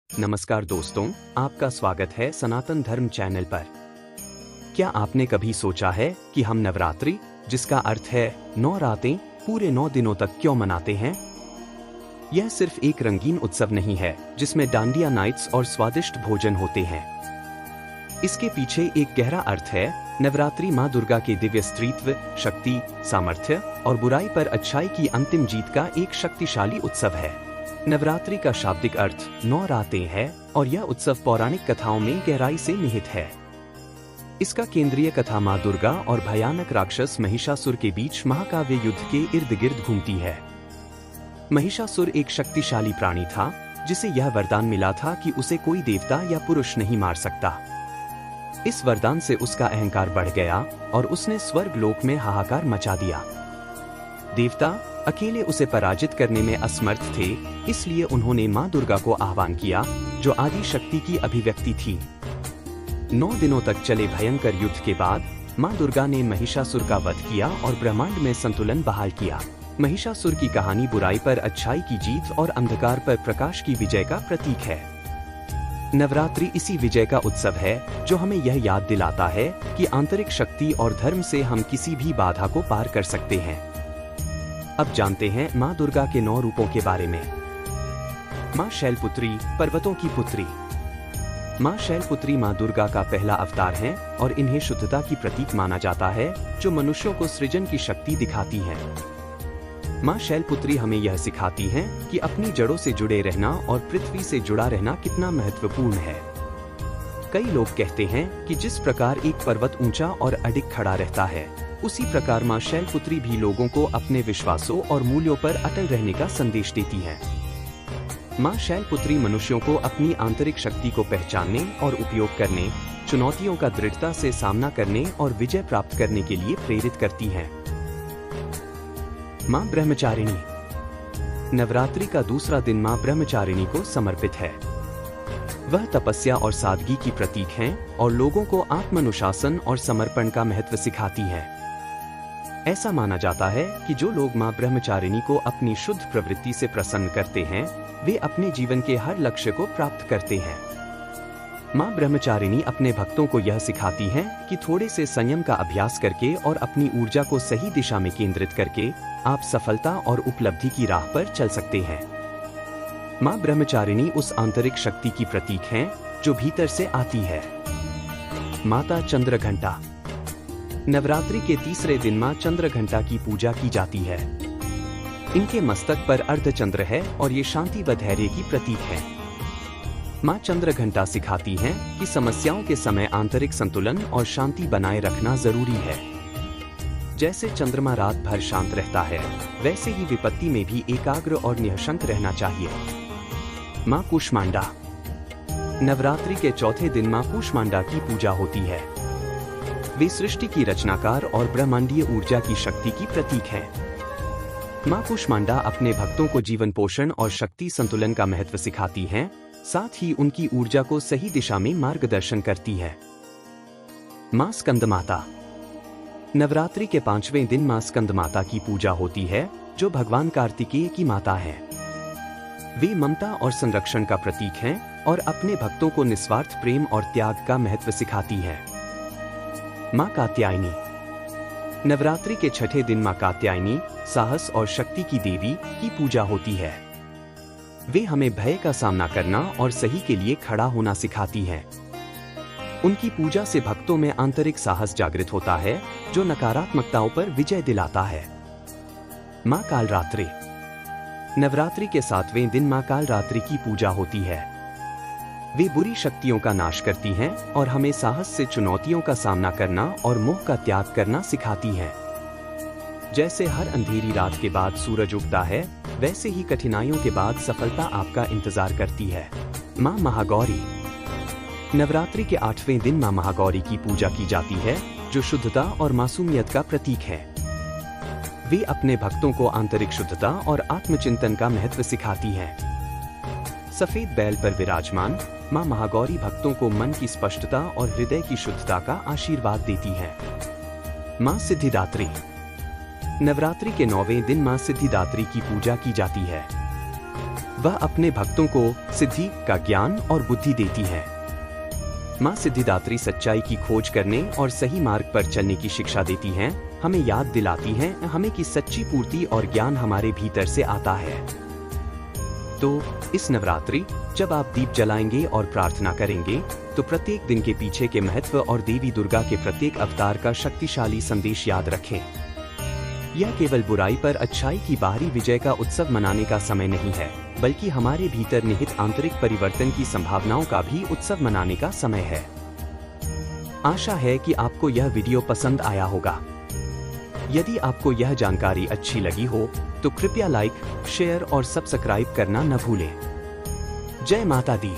नमस्कार दोस्तों, आपका स्वागत है सनातन धर्म चैनल पर। क्या आपने कभी सोचा है कि हम नवरात्रि, जिसका अर्थ है 9 रातें, पूरे 9 दिनों तक क्यों मनाते हैं? यह सिर्फ एक रंगीन उत्सव नहीं है जिसमें डांडिया नाइट्स और स्वादिष्ट भोजन होते हैं। इसके पीछे एक गहरा अर्थ है। नवरात्रि माँ दुर्गा के दिव्य स्त्रीत्व, शक्ति, सामर्थ्य और बुराई पर अच्छाई की अंतिम जीत का एक शक्तिशाली उत्सव है। नवरात्रि का शाब्दिक अर्थ 9 रातें है और यह उत्सव पौराणिक कथाओं में गहराई से निहित है। इसका केंद्रीय कथा माँ दुर्गा और भयानक राक्षस महिषासुर के बीच महाकाव्य युद्ध के इर्द गिर्द घूमती है। महिषासुर एक शक्तिशाली प्राणी था जिसे यह वरदान मिला था कि उसे कोई देवता या पुरुष नहीं मार सकता। इस वरदान से उसका अहंकार बढ़ गया और उसने स्वर्ग लोक में हाहाकार मचा दिया। देवता अकेले उसे पराजित करने में असमर्थ थे, इसलिए उन्होंने माँ दुर्गा को आह्वान किया, जो आदि शक्ति की अभिव्यक्ति थी। 9 दिनों तक चले भयंकर युद्ध के बाद माँ दुर्गा ने महिषासुर का वध किया और ब्रह्मांड में संतुलन बहाल किया। महिषासुर की कहानी बुराई पर अच्छाई की जीत और अंधकार पर प्रकाश की विजय का प्रतीक है। नवरात्रि इसी विजय का उत्सव है, जो हमें यह याद दिलाता है कि आंतरिक शक्ति और धर्म से हम किसी भी बाधा को पार कर सकते हैं। अब जानते हैं माँ दुर्गा के 9 रूपों के बारे में। माँ शैलपुत्री, पर्वतों की पुत्री। माँ शैलपुत्री माँ दुर्गा का पहला अवतार हैं और इन्हें शुद्धता की प्रतीक माना जाता है, जो मनुष्यों को सृजन की शक्ति दिखाती हैं। माँ शैलपुत्री हमें यह सिखाती हैं कि अपनी जड़ों से जुड़े रहना और पृथ्वी से जुड़ा रहना कितना महत्वपूर्ण है। कई लोग कहते हैं कि जिस प्रकार एक पर्वत ऊंचा और अडिग खड़ा रहता है, उसी प्रकार माँ शैलपुत्री भी लोगों को अपने विश्वासों और मूल्यों पर अटल रहने का संदेश देती है। माँ शैलपुत्री मनुष्यों को अपनी आंतरिक शक्ति को पहचानने और उपयोग करने, चुनौतियों का दृढ़ता से सामना करने और विजय प्राप्त करने के लिए प्रेरित करती हैं। माँ ब्रह्मचारिणी। नवरात्रि का दूसरा दिन माँ ब्रह्मचारिणी को समर्पित है। वह तपस्या और सादगी की प्रतीक हैं और लोगों को आत्मानुशासन और समर्पण का महत्व सिखाती हैं। ऐसा माना जाता है कि जो लोग माँ ब्रह्मचारिणी को अपनी शुद्ध प्रवृत्ति से प्रसन्न करते हैं, वे अपने जीवन के हर लक्ष्य को प्राप्त करते हैं। माँ ब्रह्मचारिणी अपने भक्तों को यह सिखाती हैं कि थोड़े से संयम का अभ्यास करके और अपनी ऊर्जा को सही दिशा में केंद्रित करके आप सफलता और उपलब्धि की राह पर चल सकते हैं। माँ ब्रह्मचारिणी उस आंतरिक शक्ति की प्रतीक हैं जो भीतर से आती है। माता चंद्रघंटा। नवरात्रि के तीसरे दिन माँ चंद्रघंटा की पूजा की जाती है। इनके मस्तक पर अर्धचंद्र है और ये शांति व धैर्य की प्रतीक है। माँ चंद्रघंटा सिखाती हैं कि समस्याओं के समय आंतरिक संतुलन और शांति बनाए रखना जरूरी है। जैसे चंद्रमा रात भर शांत रहता है, वैसे ही विपत्ति में भी एकाग्र और निःशंक रहना चाहिए। माँ कूष्मांडा। नवरात्रि के चौथे दिन माँ कूष्मांडा की पूजा होती है। वे सृष्टि की रचनाकार और ब्रह्मांडीय ऊर्जा की शक्ति की प्रतीक हैं। माँ कूष्मांडा अपने भक्तों को जीवन पोषण और शक्ति संतुलन का महत्व सिखाती हैं, साथ ही उनकी ऊर्जा को सही दिशा में मार्गदर्शन करती है। माँ स्कंदमाता। नवरात्रि के 5वें दिन माँ स्कंदमाता की पूजा होती है, जो भगवान कार्तिकेय की माता है। वे ममता और संरक्षण का प्रतीक हैं और अपने भक्तों को निस्वार्थ प्रेम और त्याग का महत्व सिखाती हैं। माँ कात्यायनी। नवरात्रि के 6ठे दिन माँ कात्यायनी, साहस और शक्ति की देवी, की पूजा होती है। वे हमें भय का सामना करना और सही के लिए खड़ा होना सिखाती हैं। उनकी पूजा से भक्तों में आंतरिक साहस जागृत होता है, जो नकारात्मकताओं पर विजय दिलाता है। माँ कालरात्रि। नवरात्रि के 7वें दिन माँ कालरात्रि की पूजा होती है। वे बुरी शक्तियों का नाश करती हैं और हमें साहस से चुनौतियों का सामना करना और मोह का त्याग करना सिखाती हैं। जैसे हर अंधेरी रात के बाद सूरज उगता है, वैसे ही कठिनाइयों के बाद सफलता आपका इंतजार करती है। माँ महागौरी। नवरात्रि के 8वें दिन माँ महागौरी की पूजा की जाती है, जो शुद्धता और मासूमियत का प्रतीक है। वे अपने भक्तों को आंतरिक शुद्धता और आत्मचिंतन का महत्व सिखाती हैं। सफेद बैल पर विराजमान माँ महागौरी भक्तों को मन की स्पष्टता और हृदय की शुद्धता का आशीर्वाद देती है। माँ सिद्धिदात्री। नवरात्रि के 9वें दिन माँ सिद्धिदात्री की पूजा की जाती है। वह अपने भक्तों को सिद्धि का ज्ञान और बुद्धि देती है। माँ सिद्धिदात्री सच्चाई की खोज करने और सही मार्ग पर चलने की शिक्षा देती हैं, हमें याद दिलाती हैं हमें कि सच्ची पूर्ति और ज्ञान हमारे भीतर से आता है। तो इस नवरात्रि जब आप दीप जलाएंगे और प्रार्थना करेंगे तो प्रत्येक दिन के पीछे के महत्व और देवी दुर्गा के प्रत्येक अवतार का शक्तिशाली संदेश याद रखें। यह केवल बुराई पर अच्छाई की बाहरी विजय का उत्सव मनाने का समय नहीं है, बल्कि हमारे भीतर निहित आंतरिक परिवर्तन की संभावनाओं का भी उत्सव मनाने का समय है। आशा है कि आपको यह वीडियो पसंद आया होगा। यदि आपको यह जानकारी अच्छी लगी हो तो कृपया लाइक, शेयर और सब्सक्राइब करना न भूलें। जय माता दी।